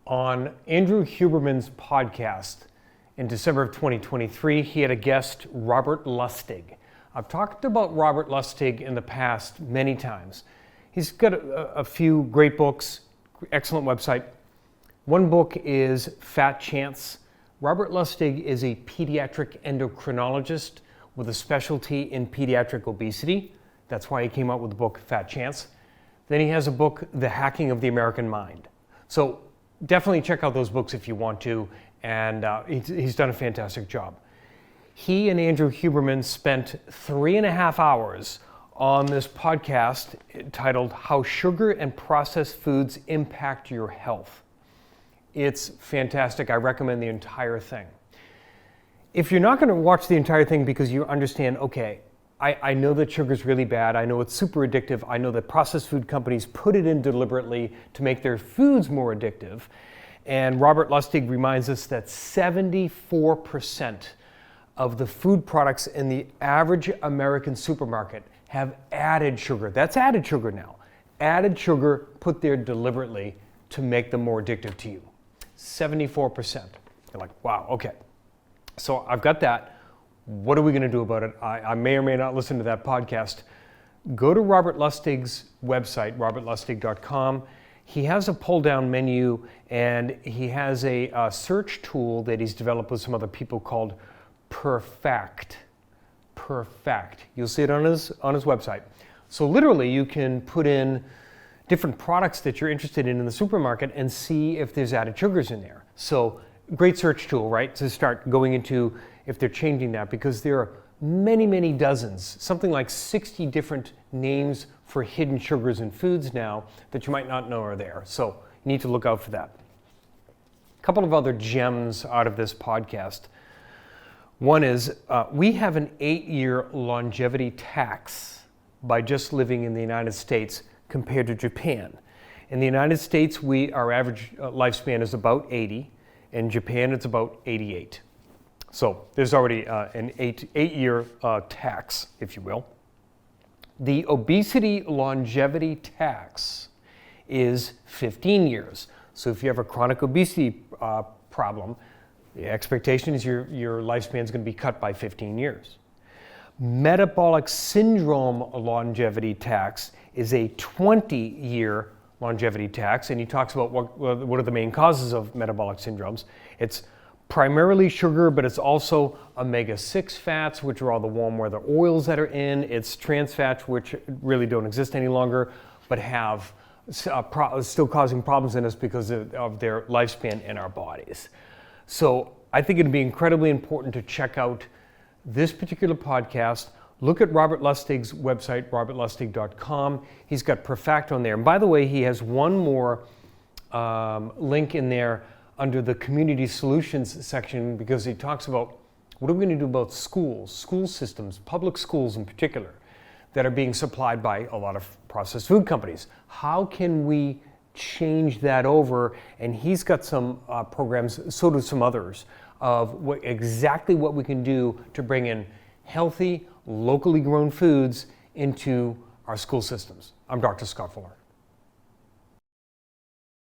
On Andrew Huberman's podcast in December of 2023, he had a guest, Robert Lustig. I've talked about Robert Lustig in the past many times. He's got a few great books, excellent website. One book is Fat Chance. Robert Lustig is a pediatric endocrinologist with a specialty in pediatric obesity. That's why he came out with the book Fat Chance. Then he has a book, The Hacking of the American Mind. So definitely check out those books if you want to, and he's done a fantastic job. He and Andrew Huberman spent 3.5 hours on this podcast titled How Sugar and Processed Foods Impact Your Health. It's fantastic. I recommend the entire thing. If you're not going to watch the entire thing because you understand, okay, I know that sugar is really bad. I know it's super addictive. I know that processed food companies put it in deliberately to make their foods more addictive. And Robert Lustig reminds us that 74% of the food products in the average American supermarket have added sugar. That's added sugar now. Added sugar put there deliberately to make them more addictive to you. 74%. You're like, wow, okay. So I've got that. What are we going to do about it? I may or may not listen to that podcast. Go to Robert Lustig's website, robertlustig.com. He has a pull-down menu, and he has a search tool that he's developed with some other people called Perfect. You'll see it on his website. So literally, you can put in different products that you're interested in the supermarket and see if there's added sugars in there. So great search tool, right, to start going into if they're changing that, because there are many dozens, something like 60 different names for hidden sugars in foods now that you might not know are there. So you need to look out for that. A couple of other gems out of this podcast. One is we have an 8-year longevity tax by just living in the United States compared to Japan. In the United States, our average lifespan is about 80. In Japan, it's about 88. So there's already an 8-year tax, if you will. The obesity longevity tax is 15 years. So if you have a chronic obesity problem, the expectation is your lifespan is going to be cut by 15 years. Metabolic syndrome longevity tax is a 20-year longevity tax, and he talks about what are the main causes of metabolic syndromes. It's primarily sugar, but it's also omega-6 fats, which are all the warm weather oils that are in. It's trans fats, which really don't exist any longer, but have still causing problems in us because of their lifespan in our bodies. So I think it'd be incredibly important to check out this particular podcast. Look at Robert Lustig's website, robertlustig.com. He's got Perfect on there. And by the way, he has one more link in there under the community solutions section, because he talks about what are we going to do about schools, school systems, public schools in particular, that are being supplied by a lot of processed food companies. How can we change that over? And he's got some programs, so do some others, of exactly what we can do to bring in healthy, locally grown foods into our school systems. I'm Dr. Scott Fuller.